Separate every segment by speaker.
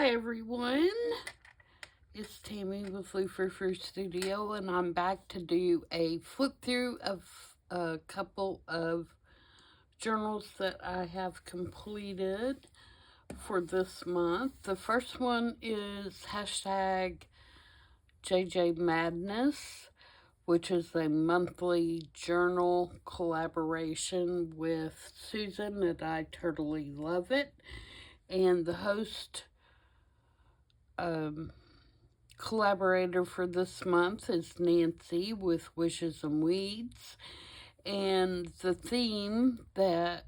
Speaker 1: Hi everyone, it's Tammy with Frou-frou Studio, and I'm back to do a flip through of a couple of journals that I have completed for this month. The first one is hashtag JJ Madness, which is a monthly journal collaboration with Susan, and I totally love it. And the host collaborator for this month is Nancy with Wishes and Weeds. And the theme that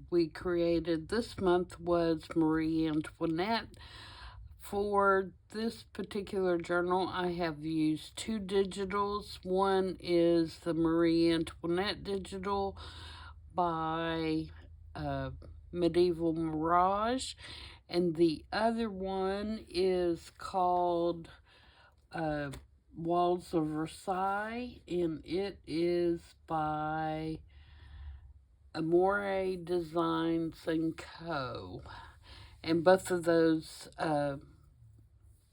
Speaker 1: we created this month was Marie Antoinette. For this particular journal, I have used two digitals. One is the Marie Antoinette digital by Medieval Mirage, and the other one is called Walls of Versailles, and it is by Amore Designs & Co. And both of those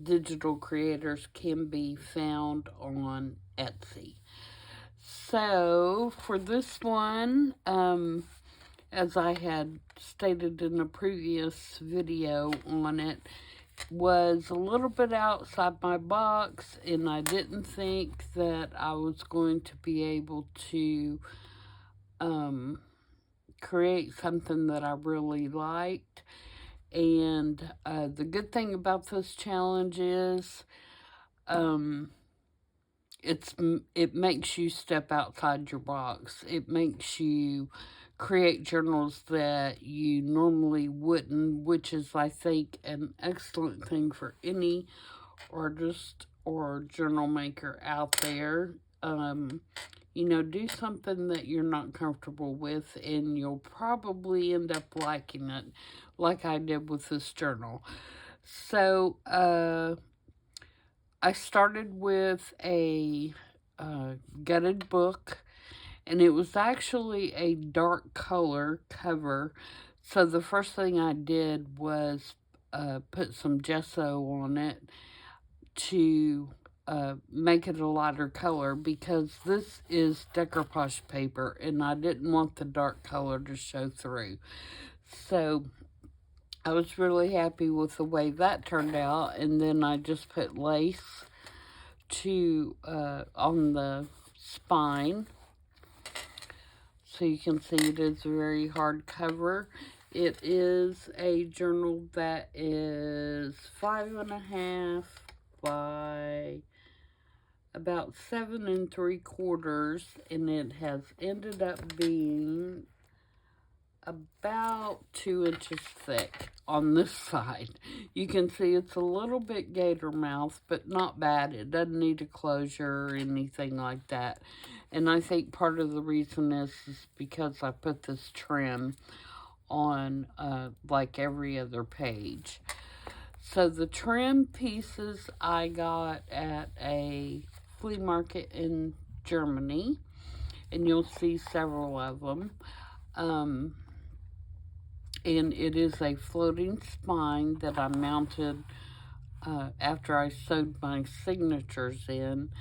Speaker 1: digital creators can be found on Etsy. So for this one, as I had stated in a previous video on it, was a little bit outside my box, and I didn't think that I was going to be able to create something that I really liked. And the good thing about this challenge is it makes you step outside your box. It makes you create journals that you normally wouldn't, which is, I think, an excellent thing for any artist or journal maker out there. You know, do something that you're not comfortable with, and you'll probably end up liking it, like I did with this journal. So, I started with a gutted book, and it was actually a dark color cover. So the first thing I did was put some gesso on it to make it a lighter color, because this is decoupage paper and I didn't want the dark color to show through. So I was really happy with the way that turned out. And then I just put lace to on the spine, so you can see it is a very hard cover. It is a journal that is 5.5 by about 7 3/4, and it has ended up being about 2 inches thick on this side. You can see it's a little bit gator mouth, but not bad. It doesn't need a closure or anything like that. And I think part of the reason is because I put this trim on like every other page. So the trim pieces I got at a flea market in Germany, and you'll see several of them. And it is a floating spine that I mounted after I sewed my signatures in.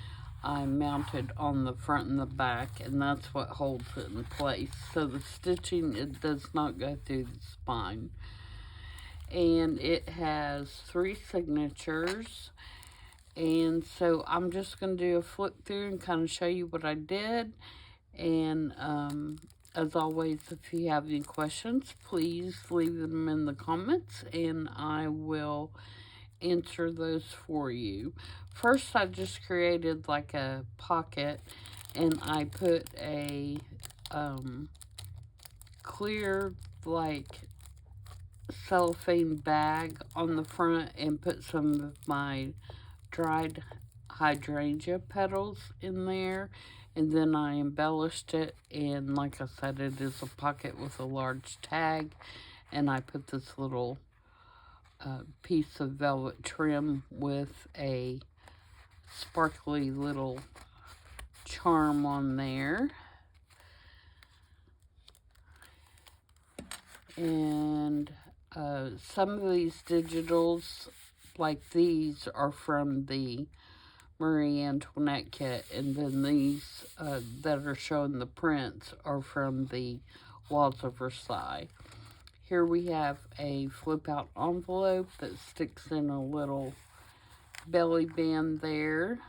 Speaker 1: I mounted on the front and the back, and that's what holds it in place. So the stitching, it does not go through the spine. And it has 3 signatures. And so I'm just going to do a flip through and kind of show you what I did. And as always, if you have any questions, please leave them in the comments, and I will answer those for you. First, I just created like a pocket, and I put a clear like cellophane bag on the front and put some of my dried hydrangea petals in there, and then I embellished it, and like I said, it is a pocket with a large tag, and I put this little piece of velvet trim with a sparkly little charm on there. And Some of these digitals, like these, are from the Marie Antoinette kit, and then these that are showing the prints are from the Walls of Versailles. Here we have a flip-out envelope that sticks in a little belly band there,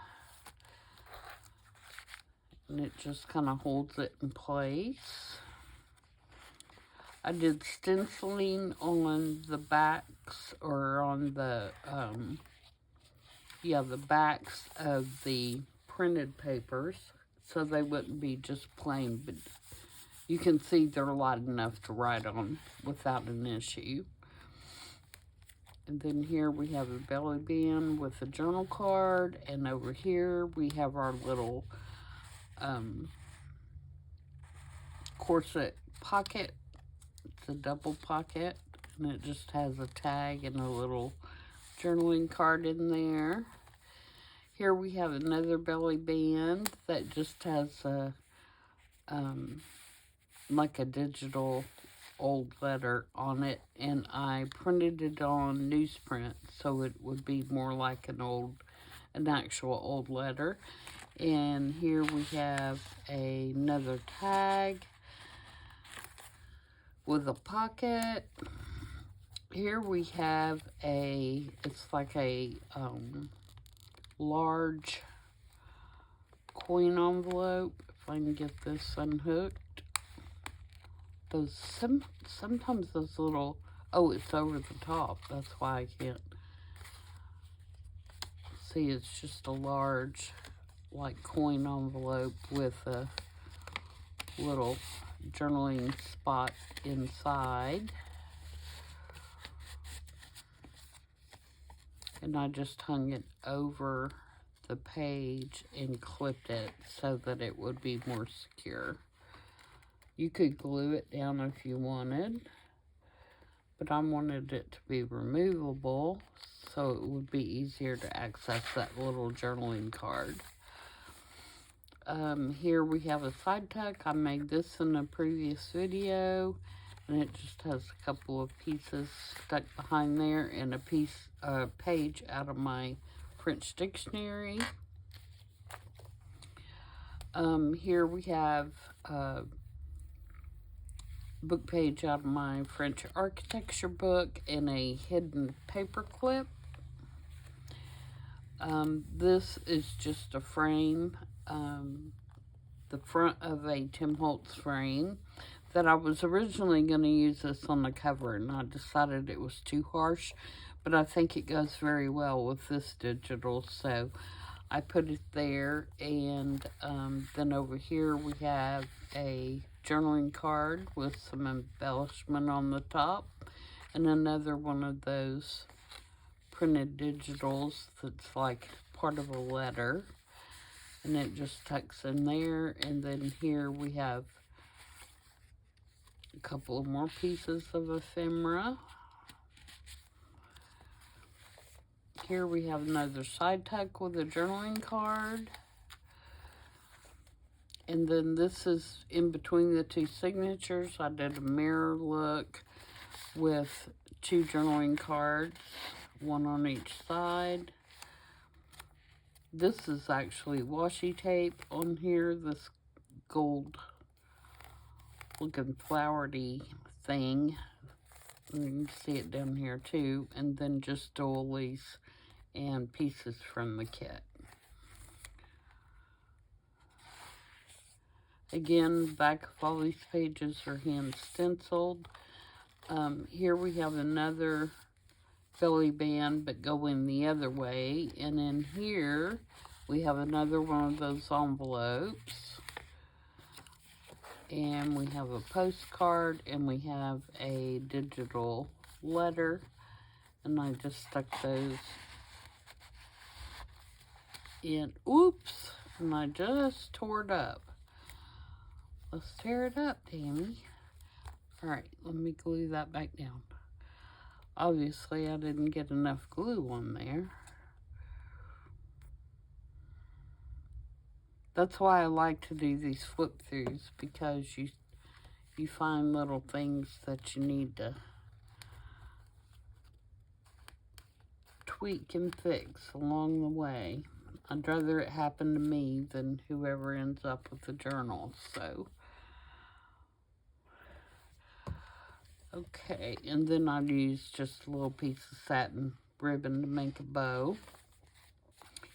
Speaker 1: and it just kind of holds it in place. I did stenciling on the backs, or on the, the backs of the printed papers, so they wouldn't be just plain, but you can see they're light enough to write on without an issue. And then here we have a belly band with a journal card, and over here we have our little corset pocket. It's a double pocket, and it just has a tag and a little journaling card in there. Here we have another belly band that just has a like a digital old letter on it, and I printed it on newsprint so it would be more like an actual old letter. And here we have another tag with a pocket. Here we have it's like a large coin envelope. If I can get this unhooked. Sometimes those little, oh, it's over the top. That's why I can't see. It's just a large, like, coin envelope with a little journaling spot inside. And I just hung it over the page and clipped it so that it would be more secure. You could glue it down if you wanted, but I wanted it to be removable so it would be easier to access that little journaling card. Here we have a side tuck. I made this in a previous video, and it just has a couple of pieces stuck behind there and a page out of my French dictionary. Here we have book page out of my French architecture book and a hidden paper clip. This is just a frame, the front of a Tim Holtz frame that I was originally going to use this on the cover, and I decided it was too harsh, but I think it goes very well with this digital, so I put it there. And then over here we have a journaling card with some embellishment on the top, and another one of those printed digitals that's like part of a letter, and it just tucks in there. And then here we have a couple of more pieces of ephemera. Here we have another side tuck with a journaling card. And then this is in between the two signatures. I did a mirror look with two journaling cards, one on each side. This is actually washi tape on here, this gold looking flowery thing. And you can see it down here too. And then just doilies and pieces from the kit. Again, the back of all these pages are hand stenciled. Here we have another belly band, but going the other way. And in here, we have another one of those envelopes. And we have a postcard, and we have a digital letter. And I just stuck those in. Oops! And I just tore it up. Let's tear it up, Tammy. Alright, let me glue that back down. Obviously, I didn't get enough glue on there. That's why I like to do these flip-throughs, because you find little things that you need to tweak and fix along the way. I'd rather it happen to me than whoever ends up with the journal. So, okay, and then I'd use just a little piece of satin ribbon to make a bow.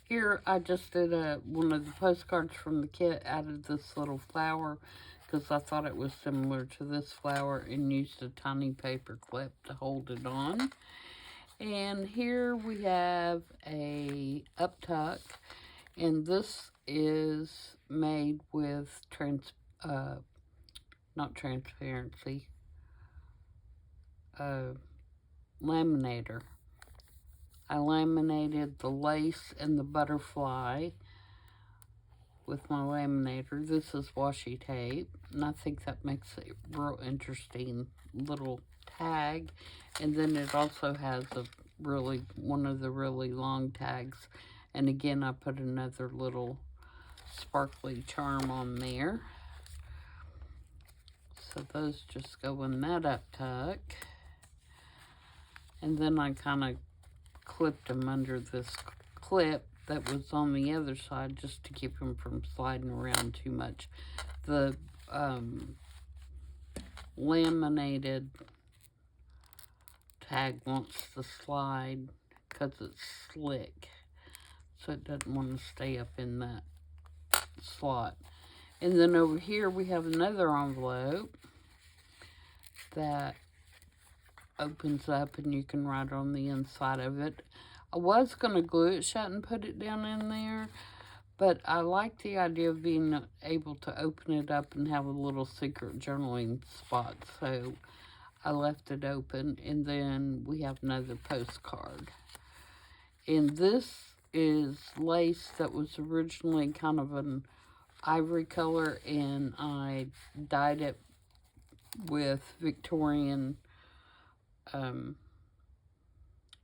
Speaker 1: Here, I just did one of the postcards from the kit, added this little flower because I thought it was similar to this flower, and used a tiny paper clip to hold it on. And here we have a uptuck, and this is made with not transparency, laminator. I laminated the lace and the butterfly with my laminator. This is washi tape, and I think that makes a real interesting little tag. And then it also has one of the really long tags. And again, I put another little sparkly charm on there. So those just go in that uptuck. And then I kind of clipped them under this clip that was on the other side just to keep them from sliding around too much. The laminated tag wants to slide because it's slick, so it doesn't want to stay up in that slot. And then over here we have another envelope that opens up and you can write on the inside of it. I was going to glue it shut and put it down in there, but I like the idea of being able to open it up and have a little secret journaling spot, so I left it open. And then we have another postcard. And this is lace that was originally kind of an ivory color, and I dyed it with Victorian,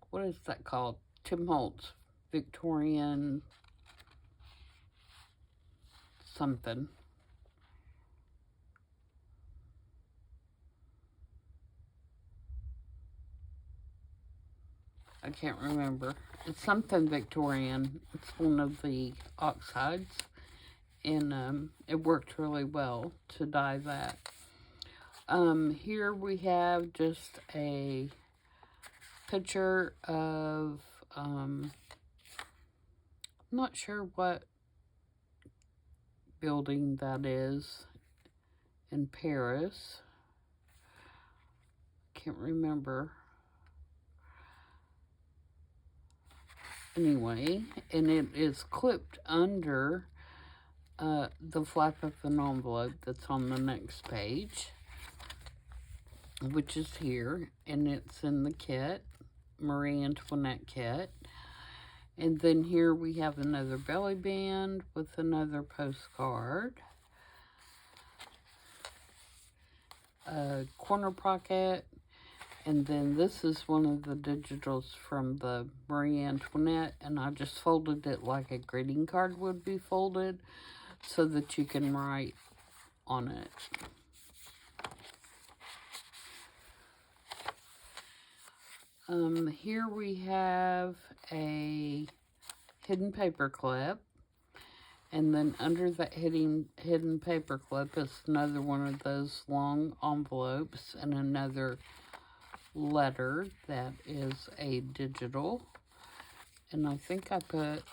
Speaker 1: what is that called? Tim Holtz Victorian something. I can't remember. It's something Victorian. It's one of the oxides, and it worked really well to dye that. Here we have just a picture of, I'm not sure what building that is in Paris. Can't remember. Anyway, and it is clipped under the flap of an envelope that's on the next page, which is here, and it's in the kit, Marie Antoinette kit. And then here we have another belly band with another postcard, a corner pocket, and then this is one of the digitals from the Marie Antoinette, and I just folded it like a greeting card would be folded so that you can write on it. Here we have a hidden paper clip, and then under that hidden paper clip is another one of those long envelopes and another letter that is a digital. And I think I put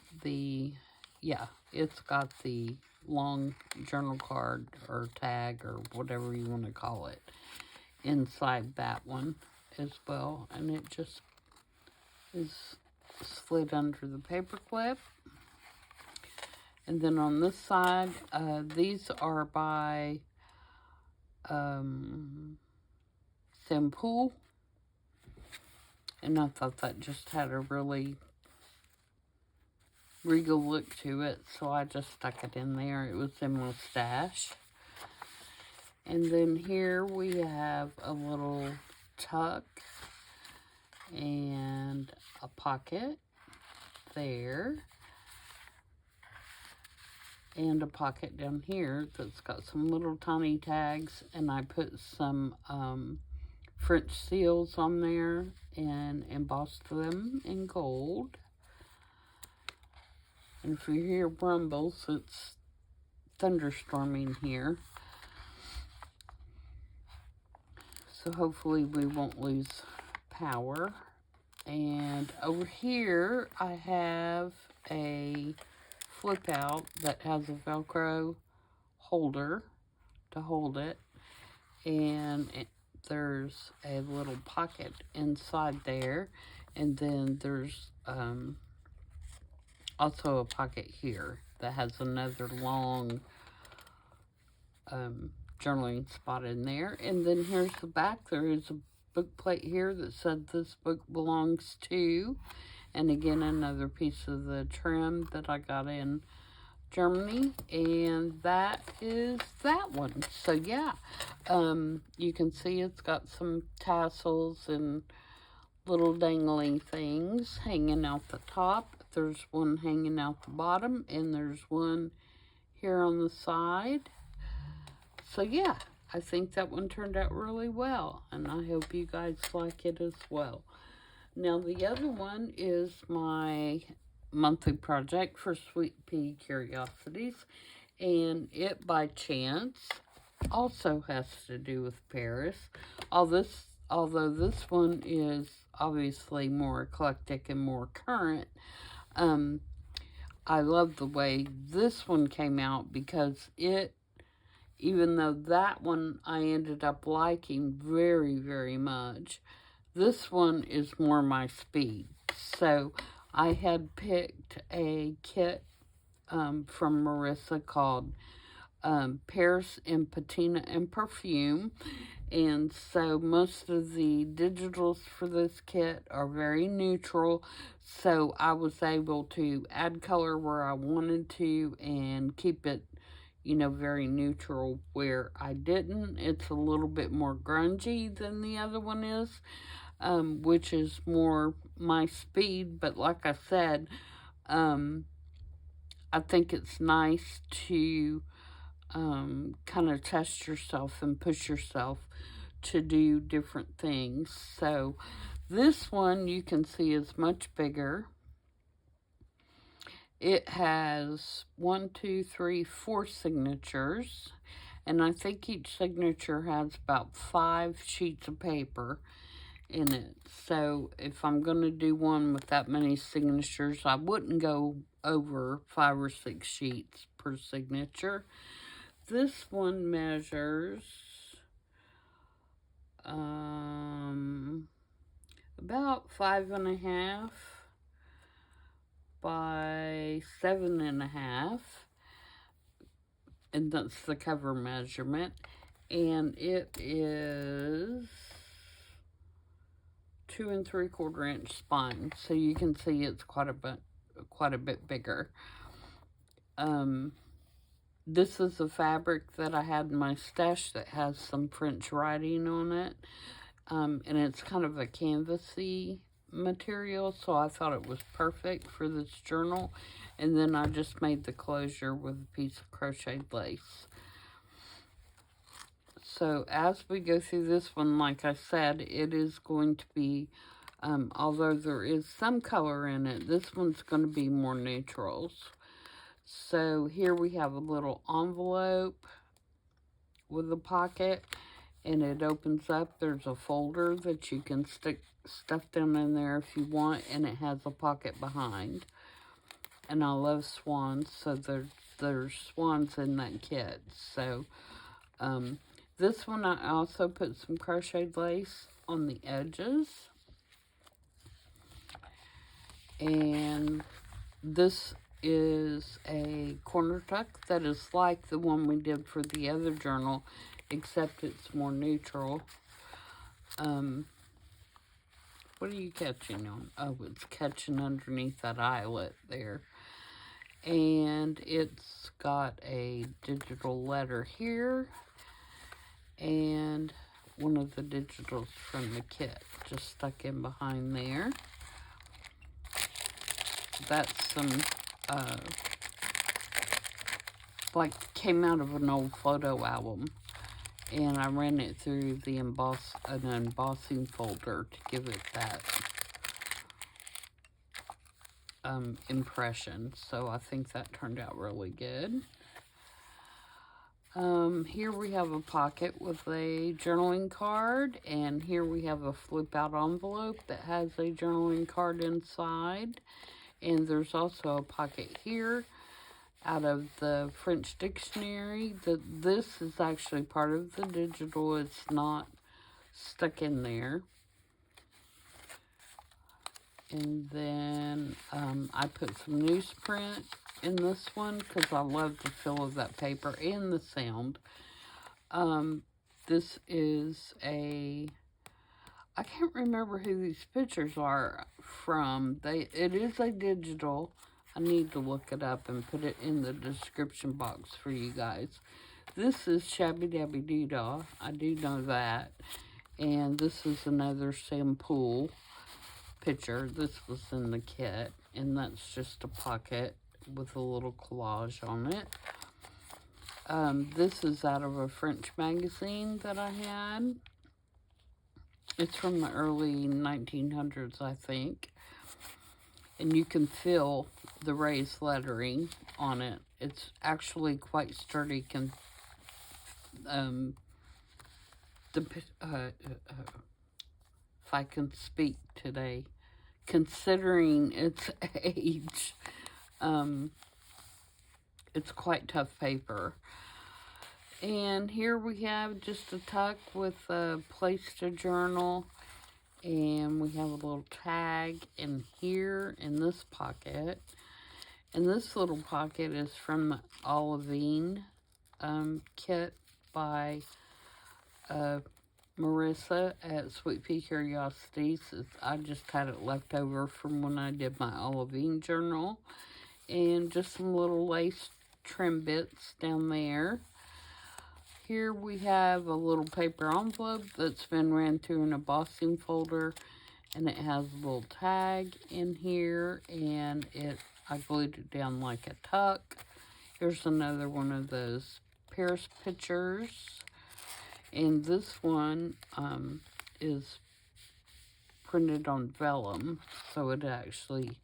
Speaker 1: it's got the long journal card or tag or whatever you want to call it inside that one as well, and it just is slid under the paper clip. And then on this side, these are by Sampool, and I thought that just had a really regal look to it, so I just stuck it in there. It was in my stash. And then here we have a little tuck and a pocket there, and a pocket down here that's got some little tiny tags, and I put some French seals on there and embossed them in gold. And if you hear rumbles, it's thunderstorming here. So hopefully we won't lose power. And over here, I have a flip out that has a Velcro holder to hold it. And there's a little pocket inside there. And then there's also a pocket here that has another long journaling spot in there. And then here's the back. There is a book plate here that said this book belongs to. And again, another piece of the trim that I got in Germany. And that is that one. So yeah, you can see it's got some tassels and little dangling things hanging out the top. There's one hanging out the bottom, and there's one here on the side. So yeah, I think that one turned out really well, and I hope you guys like it as well. Now the other one is my monthly project for Sweet Pea Curiosities, and it by chance also has to do with Paris. Although this one is obviously more eclectic and more current, I love the way this one came out because even though that one I ended up liking very, very much, this one is more my speed. So I had picked a kit from Marissa called Paris and Patina and Perfume. And so most of the digitals for this kit are very neutral. So I was able to add color where I wanted to and keep it, you know, very neutral where I didn't. It's a little bit more grungy than the other one is, which is more my speed. But like I said, I think it's nice to kind of test yourself and push yourself to do different things. So this one you can see is much bigger. It has 4 signatures, and I think each signature has about 5 sheets of paper in it. So if I'm going to do one with that many signatures, I wouldn't go over 5 or 6 sheets per signature. This one measures about 5.5 by 7.5, and that's the cover measurement. And it is 2 3/4 inch spine, so you can see it's quite a bit bigger. This is a fabric that I had in my stash that has some French writing on it. And it's kind of a canvasy material, so I thought it was perfect for this journal. And then I just made the closure with a piece of crocheted lace. So as we go through this one, like I said, it is going to be, although there is some color in it, this one's going to be more neutrals. So here we have a little envelope with a pocket, and it opens up. There's a folder that you can stick stuff down in there if you want, and it has a pocket behind. And I love swans, so there's swans in that kit. So this one I also put some crocheted lace on the edges. And this is a corner tuck that is like the one we did for the other journal, except it's more neutral. What are you catching on? Oh, it's catching underneath that eyelet there. And it's got a digital letter here, and one of the digitals from the kit just stuck in behind there. That's some like came out of an old photo album, and I ran it through the an embossing folder to give it that impression. So I think that turned out really good. Here we have a pocket with a journaling card, and here we have a flip out envelope that has a journaling card inside. And there's also a pocket here out of the French dictionary. This is actually part of the digital. It's not stuck in there. And then I put some newsprint in this one because I love the feel of that paper and the sound. This is I can't remember who these pictures are from. It is a digital. I need to look it up and put it in the description box for you guys. This is Shabby Dabby Doo-Dah. I do know that. And this is another sample picture. This was in the kit. And that's just a pocket with a little collage on it. This is out of a French magazine that I had. It's from the early 1900s, I think. And you can feel the raised lettering on it. It's actually quite sturdy. If I can speak today, considering its age, it's quite tough paper. And here we have just a tuck with a place to journal. And we have a little tag in here in this pocket. And this little pocket is from the Olivine kit by Marissa at Sweet Pea Curiosities. I just had it left over from when I did my Olivine journal. And just some little lace trim bits down there. Here we have a little paper envelope that's been ran through an embossing folder, and it has a little tag in here, and I glued it down like a tuck. Here's another one of those Paris pictures, and this one is printed on vellum, so it actually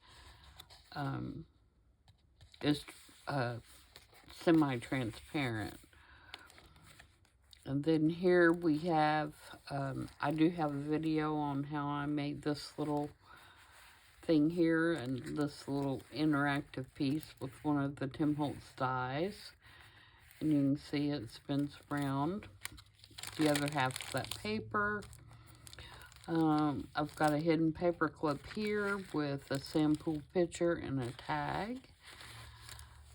Speaker 1: is semi-transparent. And then here we have, I do have a video on how I made this little thing here and this little interactive piece with one of the Tim Holtz dies. And you can see it spins around. The other half of that paper. I've got a hidden paper clip here with a sample picture and a tag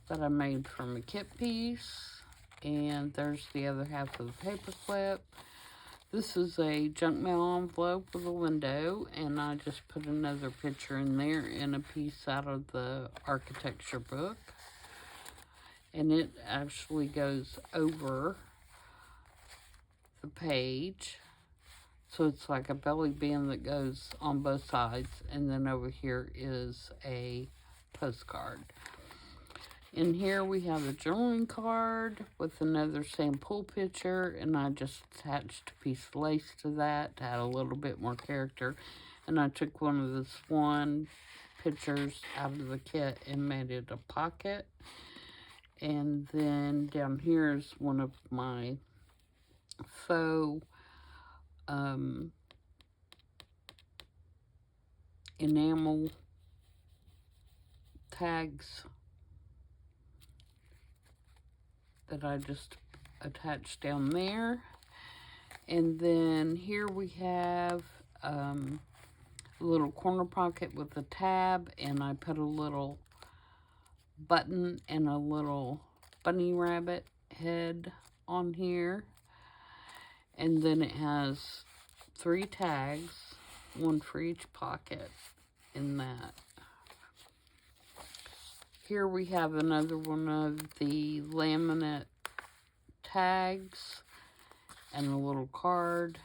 Speaker 1: that I made from a kit piece. And there's the other half of the paper clip. This is a junk mail envelope with a window, and I just put another picture in there and a piece out of the architecture book. And it actually goes over the page. So it's like a belly band that goes on both sides, and then over here is a postcard. In here we have a journaling card with another sample picture, and I just attached a piece of lace to that to add a little bit more character. And I took one of the swan pictures out of the kit and made it a pocket. And then down here is one of my faux enamel tags that I just attached down there. And then here we have a little corner pocket with a tab, and I put a little button and a little bunny rabbit head on here. And then it has 3 tags, one for each pocket in that. Here we have another one of the laminate tags and a little card.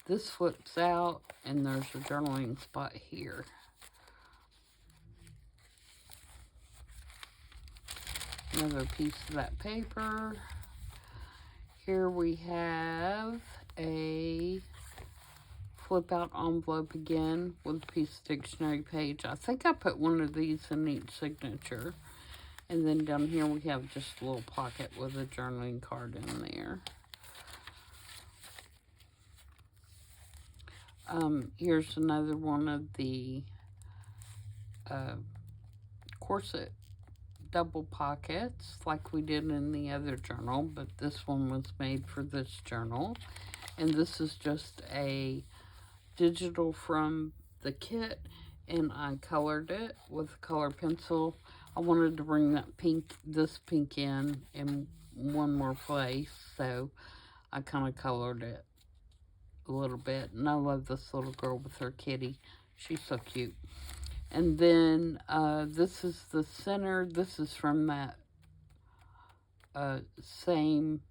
Speaker 1: This flips out, and there's a journaling spot here. Another piece of that paper. Here we have a flip out envelope again with a piece of dictionary page. I think I put one of these in each signature. And then down here we have just a little pocket with a journaling card in there. Here's another one of the corset double pockets like we did in the other journal, but this one was made for this journal. And this is just a digital from the kit, and I colored it with a color pencil. I wanted to bring that this pink in one more place, so I kind of colored it a little bit. And I love this little girl with her kitty. She's so cute. And then this is the center. This is from that same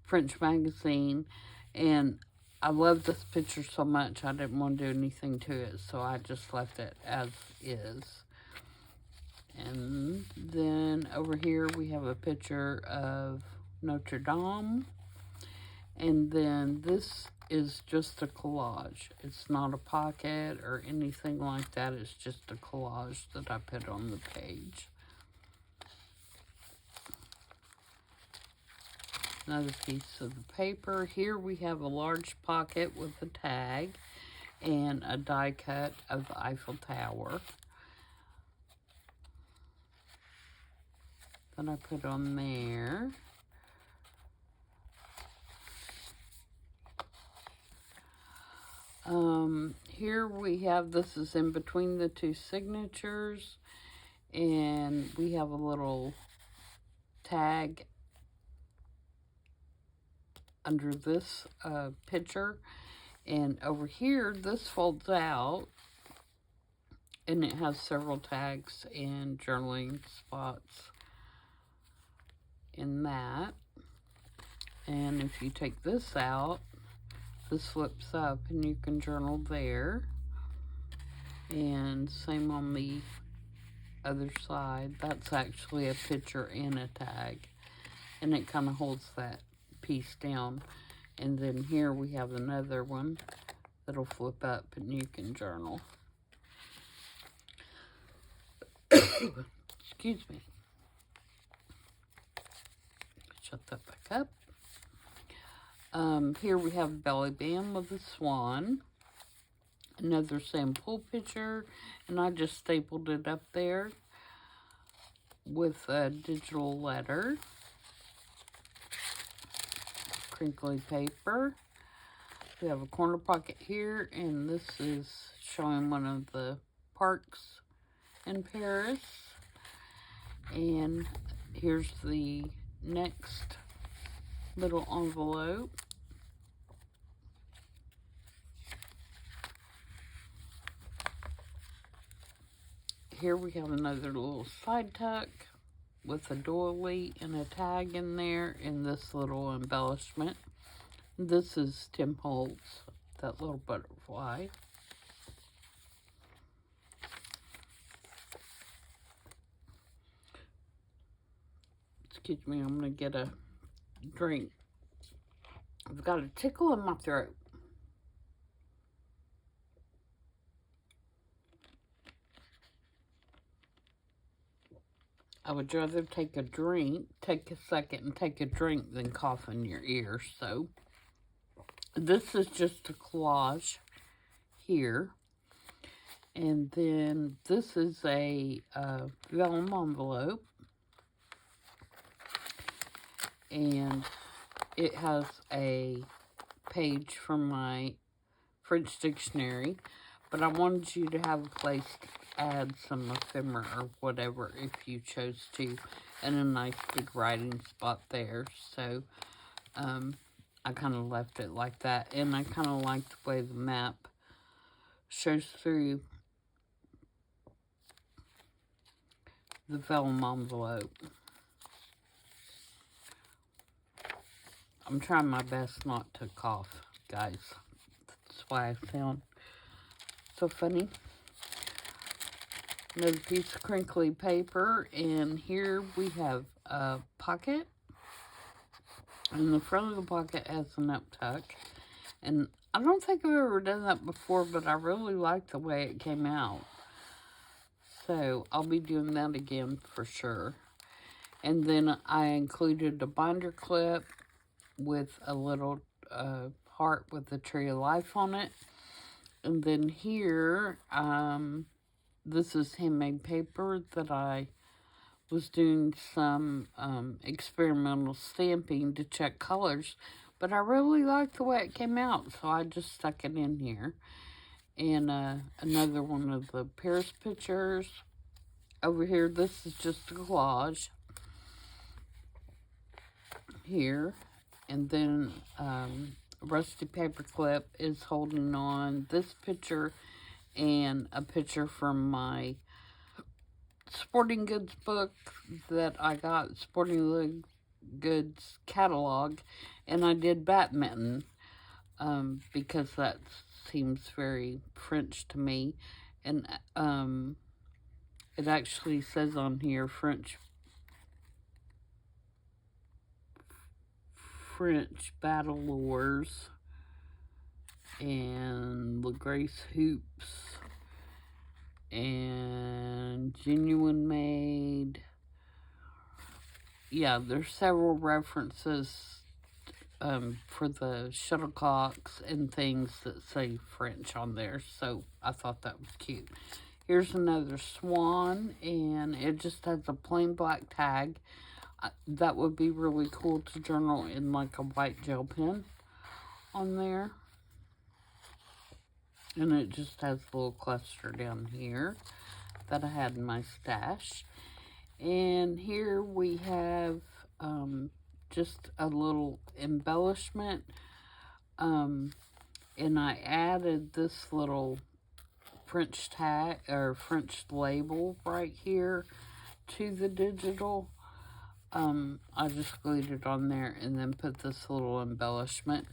Speaker 1: French magazine. And I love this picture so much, I didn't want to do anything to it. So I just left it as is. And then over here we have a picture of Notre Dame. And then this is just a collage. It's not a pocket or anything like that. It's just a collage that I put on the page. Another piece of the paper. Here we have a large pocket with a tag and a die cut of the Eiffel Tower that I put on there. Here we have, this is in between the two signatures, and we have a little tag under this picture. And over here, this folds out, and it has several tags and journaling spots in that. And if you take this out, this flips up and you can journal there. And same on the other side. That's actually a picture and a tag. And it kind of holds that piece down. And then here we have another one that'll flip up and you can journal. Excuse me. Shut that back up. Here we have a belly band with a swan. Another sample picture. And I just stapled it up there with a digital letter. Crinkly paper. We have a corner pocket here, and this is showing one of the parks in Paris. And here's the next little envelope. Here we have another little side tuck with a doily and a tag in there, and this little embellishment. This is Tim Holtz, that little butterfly. Excuse me, I'm gonna get a drink. I've got a tickle in my throat. I would rather take a second and take a drink than cough in your ear. So this is just a collage here. And then this is a vellum envelope. And it has a page from my French dictionary. But I wanted you to have a place to add some ephemera or whatever if you chose to, and a nice big writing spot there. So I kind of left it like that, and I kind of like the way the map shows through the vellum envelope. I'm trying my best not to cough, guys. That's why I sound so funny. Another piece of crinkly paper, and here we have a pocket, and the front of the pocket has an up tuck, and I don't think I've ever done that before, but I really like the way it came out. So I'll be doing that again for sure. And then I included a binder clip with a little heart with a tree of life on it. And then here, this is handmade paper that I was doing some experimental stamping to check colors. But I really liked the way it came out, so I just stuck it in here. And another one of the Paris pictures. Over here, this is just a collage. Here. And then Rusty Paperclip is holding on this picture and a picture from my sporting goods book that I got, sporting goods catalog, and I did badminton because that seems very French to me. And it actually says on here French Battle Wars and La Grace Hoops and Genuine Made. Yeah, there's several references for the shuttlecocks and things that say French on there, so I thought that was cute. Here's another swan, and it just has a plain black tag. That would be really cool to journal in like a white gel pen on there. And it just has a little cluster down here that I had in my stash. And here we have just a little embellishment. And I added this little French tag or French label right here to the digital. I just glued it on there and then put this little embellishment.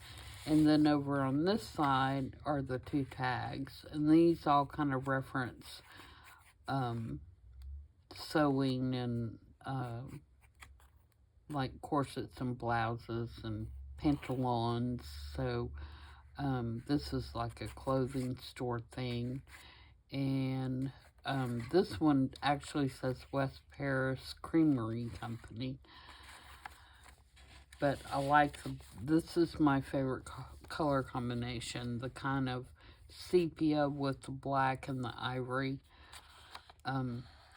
Speaker 1: And then over on this side are the two tags. And these all kind of reference sewing and like corsets and blouses and pantaloons. So this is like a clothing store thing. And this one actually says West Paris Creamery Company. But I like this is my favorite color combination, the kind of sepia with the black and the ivory.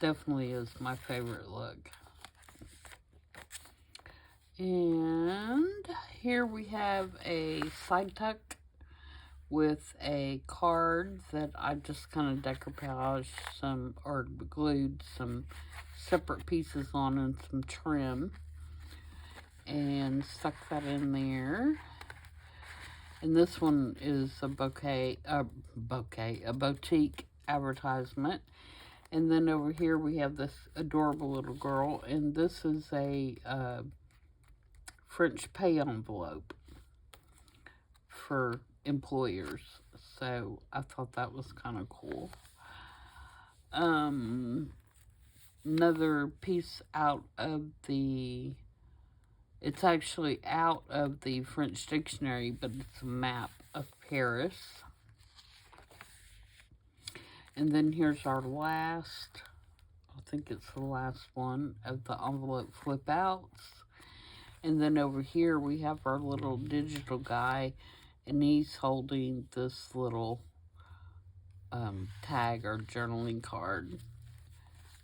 Speaker 1: Definitely is my favorite look. And here we have a side tuck with a card that I just kind of decoupaged some, or glued some separate pieces on and some trim. And stuck that in there. And this one is a boutique advertisement. And then over here we have this adorable little girl, and this is a French pay envelope for employers. So I thought that was kind of cool. Another piece out of the, it's actually out of the French dictionary, but it's a map of Paris. And then here's our last, I think it's the last one of the envelope flip outs. And then over here we have our little digital guy, and he's holding this little tag or journaling card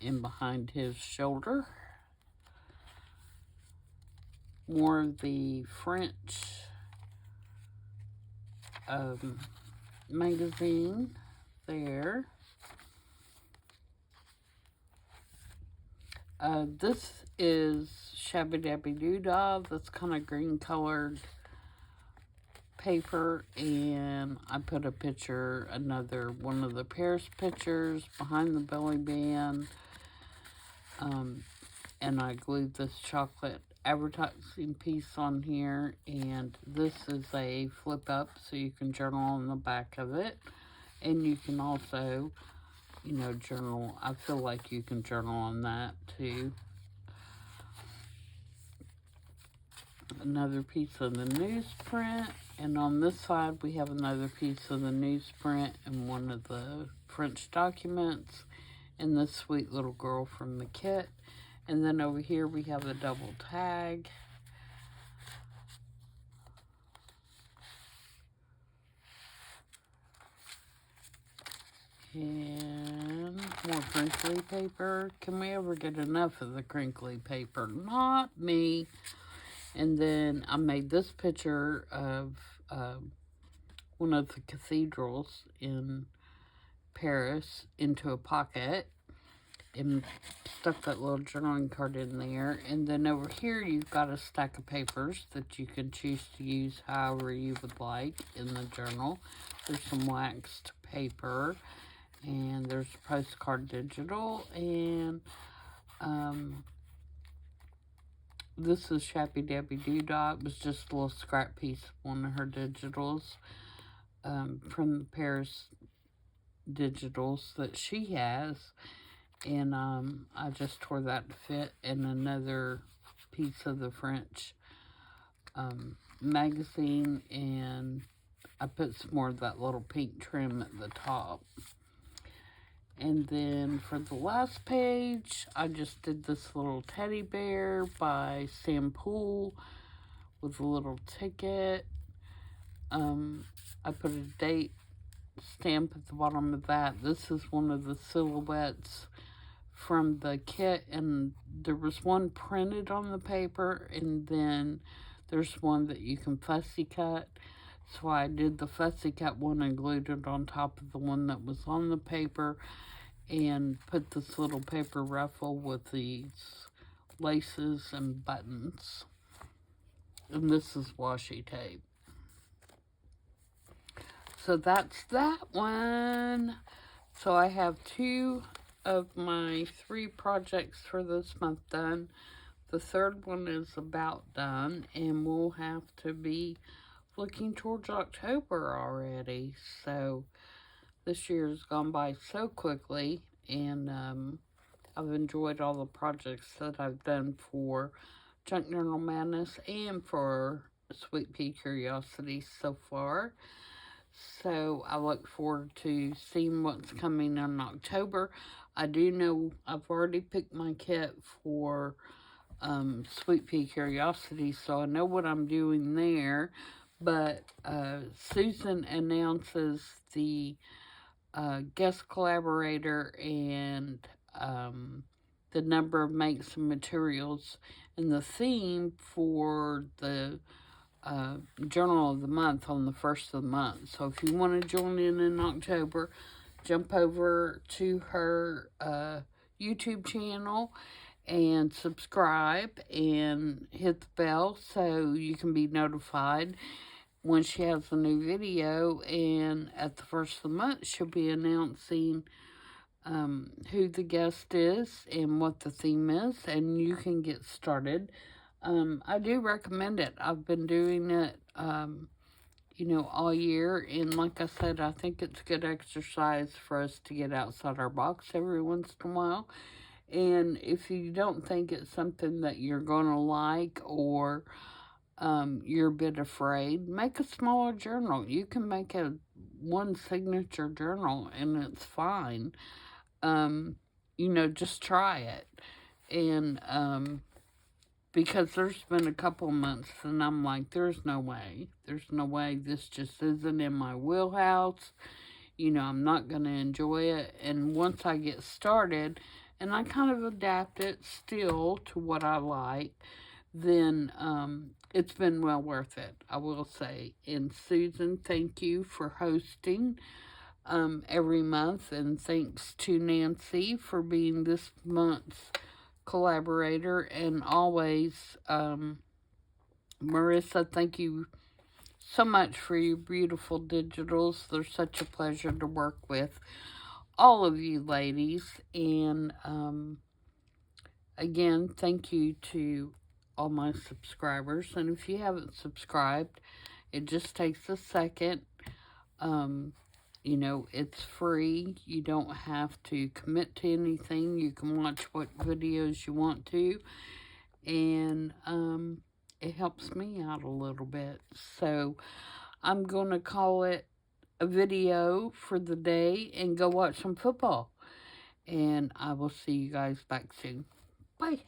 Speaker 1: in behind his shoulder. More of the French magazine there. This is Shabby Dabby Doodah. That's kind of green colored paper, and I put a picture, another one of the Paris pictures behind the belly band, and I glued this chocolate advertising piece on here, and this is a flip up so you can journal on the back of it, and you can also, you know, journal. I feel like you can journal on that too. another piece of the newsprint. And on this side, we have another piece of the newsprint and one of the French documents and this sweet little girl from the kit. And then over here, we have a double tag. And more crinkly paper. Can we ever get enough of the crinkly paper? Not me. And then I made this picture of one of the cathedrals in Paris into a pocket and stuck that little journaling card in there. And then over here you've got a stack of papers that you can choose to use however you would like in the journal. There's some waxed paper, and there's postcard digital, and this is Shappy Dabby Doodah. It was just a little scrap piece of one of her digitals from the Paris digitals that she has. And I just tore that to fit, and another piece of the French magazine, and I put some more of that little pink trim at the top. And then for the last page, I just did this little teddy bear by Sam Poole with a little ticket. I put a date stamp at the bottom of that. This is one of the silhouettes from the kit, and there was one printed on the paper, and then there's one that you can fussy cut. So I did the fussy cut one and glued it on top of the one that was on the paper, and put this little paper ruffle with these laces and buttons. And this is washi tape. So that's that one. So I have 2 of my 3 projects for this month done. The third one is about done, and we'll have to be looking towards October already. So this year has gone by so quickly, and I've enjoyed all the projects that I've done for Junk Journal Madness and for Sweet Pea Curiosity so far. So I look forward to seeing what's coming in October. I do know I've already picked my kit for Sweet Pea Curiosity, so I know what I'm doing there. But Susan announces the guest collaborator and the number of makes and materials and the theme for the journal of the month on the 1st of the month. So if you want to join in October, jump over to her YouTube channel and subscribe and hit the bell so you can be notified when she has a new video. And at the 1st of the month, she'll be announcing who the guest is and what the theme is, and you can get started. I do recommend it. I've been doing it, all year, and like I said, I think it's good exercise for us to get outside our box every once in a while. And if you don't think it's something that you're going to like, or you're a bit afraid, make a smaller journal. You can make one signature journal, and it's fine. Just try it. And because there's been a couple months and I'm like, there's no way, this just isn't in my wheelhouse. I'm not going to enjoy it. And once I get started, and I kind of adapt it still to what I like, then it's been well worth it, I will say. And Susan, thank you for hosting every month, and thanks to Nancy for being this month's collaborator, and always Marissa, thank you so much for your beautiful digitals. They're such a pleasure to work with, all of you ladies. And again, thank you to all my subscribers. And if you haven't subscribed, it just takes a second. It's free. You don't have to commit to anything. You can watch what videos you want to. And it helps me out a little bit. So I'm going to call it a video for the day and go watch some football. And I will see you guys back soon. Bye.